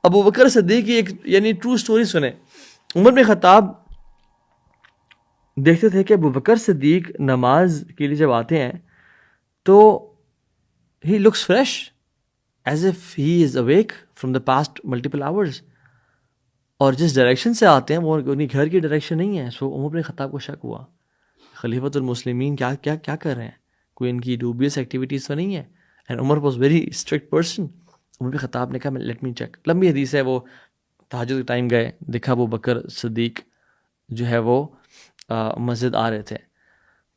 ابو بکر صدیق کی ایک یعنی ٹرو سٹوری سنیں. عمر بن خطاب دیکھتے تھے کہ ابو بکر صدیق نماز کے لیے جب آتے ہیں تو he looks fresh as if he is awake from the past multiple hours, اور جس ڈائریکشن سے آتے ہیں وہ انہیں گھر کی ڈائریکشن نہیں ہے. سو عمر بن خطاب کو شک ہوا خلیفۃ المسلمین کیا کیا کیا کر رہے ہیں, کوئی ان کی ڈوبیس ایکٹیویٹیز تو نہیں ہے. And Umar was very strict person. Umar bin Khattab نے کہا لیٹ می چیک. لمبی حدیث ہے, وہ تہجد کے ٹائم گئے, دیکھا ابو بکر صدیق جو ہے وہ مسجد آ رہے تھے,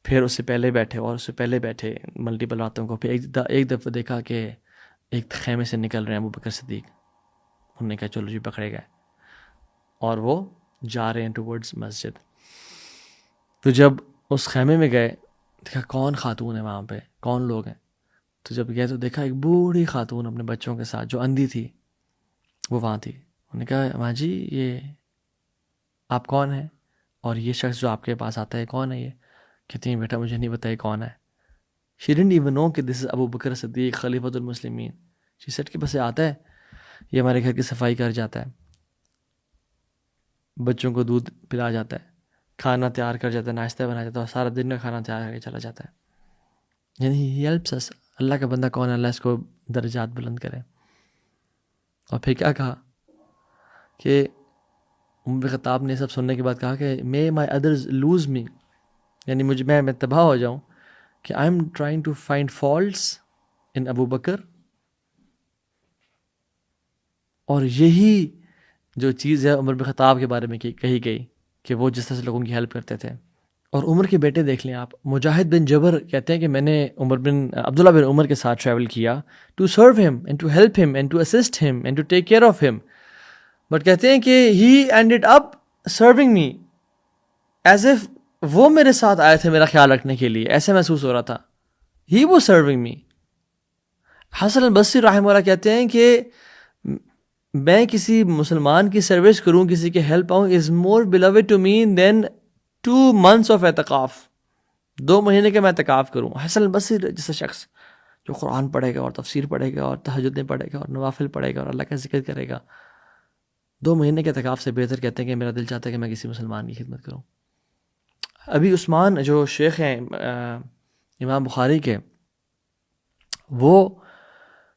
پھر اس سے پہلے بیٹھے اور اس سے پہلے بیٹھے ملٹیپل راتوں کو. پھر ایک دفعہ دیکھا کہ ایک خیمے سے نکل رہے ہیں ابو بکر صدیق. انہوں نے کہا چلو جی پکڑے گئے, اور وہ جا رہے ہیں ٹورڈز مسجد. تو جب اس خیمے میں گئے دیکھا کون خاتون ہے وہاں پہ, کون لوگ ہیں. تو جب گئے تو دیکھا ایک بوڑھی خاتون اپنے بچوں کے ساتھ جو اندھی تھی وہ وہاں تھی. انہوں نے کہا ماں جی یہ آپ کون ہیں, اور یہ شخص جو آپ کے پاس آتا ہے کون ہے یہ؟ کہتی ہیں بیٹا مجھے نہیں پتا یہ کون ہے. She didn't even know کہ this is Abu Bakr Siddiq خلیفۃ ul Muslimeen. She said کہ بس یہ آتا ہے, یہ ہمارے گھر کی صفائی کر جاتا ہے, بچوں کو دودھ پلا جاتا ہے, کھانا تیار کر جاتا ہے, ناشتہ بنا جاتا ہے, اور سارا دن کا کھانا تیار کر کے چلا جاتا ہے. یعنی he helps us. اللہ کا بندہ کون ہے, اللہ اس کو درجات بلند کرے. اور پھر کیا کہا کہ عمر خطاب نے سب سننے کے بعد کہا کہ may my others lose me, یعنی میں تباہ ہو جاؤں کہ I am trying to find faults in ابو بکر. اور یہی جو چیز ہے عمر بن خطاب کے بارے میں کہی گئی کہ وہ جس طرح سے لوگوں کی ہیلپ کرتے تھے. اور عمر کے بیٹے دیکھ لیں آپ, مجاہد بن جبر کہتے ہیں کہ میں نے عبداللہ بن عمر کے ساتھ ٹریول کیا ٹو سرو ہم اینڈ ٹو ہیلپ ہم اینڈ ٹو اسسٹ ہم and to take care of ہم, بٹ کہتے ہیں کہ he ended up serving me as if وہ میرے ساتھ آئے تھے میرا خیال رکھنے کے لیے, ایسے محسوس ہو رہا تھا. ہی واز سرونگ می. حسن البصری رحمہ اللہ کہتے ہیں کہ میں کسی مسلمان کی سروس کروں, کسی کے ہیلپ آؤں, is more beloved to me than 2 months of اعتکاف. 2 مہینے کے میں اعتکاف کروں. حسن البصری جیسا شخص جو قرآن پڑھے گا اور تفسیر پڑھے گا اور تہجدیں پڑھے گا اور نوافل پڑھے گا اور اللہ کا ذکر کرے گا, 2 مہینے کے اعتکاف سے بہتر کہتے ہیں کہ میرا دل چاہتا ہے کہ میں کسی مسلمان کی خدمت کروں. ابھی عثمان جو شیخ ہیں امام بخاری کے, وہ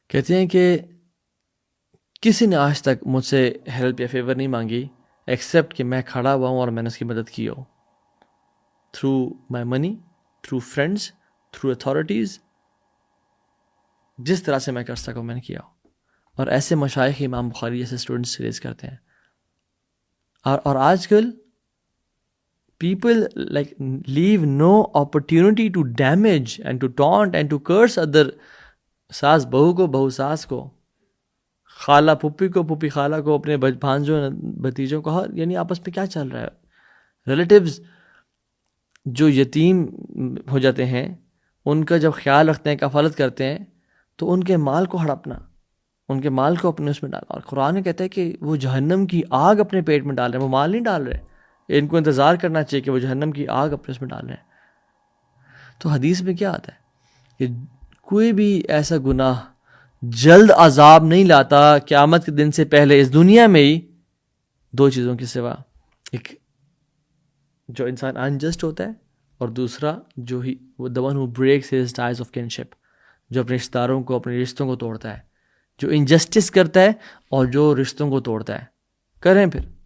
کہتے ہیں کہ کسی نے آج تک مجھ سے ہیلپ یا فیور نہیں مانگی ایکسیپٹ کہ میں کھڑا ہوا ہوں اور میں نے اس کی مدد کی ہو, through my money, through friends, through authorities, جس طرح سے میں کر سکوں میں نے کیا ہو. اور ایسے مشائخ امام بخاری جیسے اسٹوڈنٹس ریز کرتے ہیں. اور آج کل people like leave no opportunity to damage and to taunt and to curse other. ساس بہو کو, بہو ساس کو, خالہ پھپھی کو, پھپھی خالہ کو, اپنے بھانجوں بھتیجوں کو, یعنی آپس میں کیا چل رہا ہے. ریلیٹیوز جو یتیم ہو جاتے ہیں ان کا جب خیال رکھتے ہیں, کفالت کرتے ہیں, تو ان کے مال کو ہڑپنا, ان کے مال کو اپنے اس میں ڈالنا. اور قرآن کہتا ہے کہ وہ جہنم کی آگ اپنے پیٹ میں ڈال رہے ہیں, وہ مال نہیں ڈال رہے. ان کو انتظار کرنا چاہیے کہ وہ جہنم کی آگ اپنے اس میں ڈال رہے ہیں. تو حدیث میں کیا آتا ہے کہ کوئی بھی ایسا گناہ جلد عذاب نہیں لاتا قیامت کے دن سے پہلے اس دنیا میں ہی 2 چیزوں کے سوا. ایک جو انسان انجسٹ ہوتا ہے, اور دوسرا جو ہی وہ the one who breaks his ties of kinship, جو اپنے رشتہ داروں کو, اپنے رشتوں کو توڑتا ہے, جو انجسٹس کرتا ہے اور جو رشتوں کو توڑتا ہے. کریں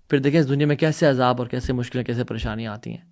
پھر دیکھیں اس دنیا میں کیسے عذاب اور کیسے مشکلیں, کیسے پریشانیاں آتی ہیں.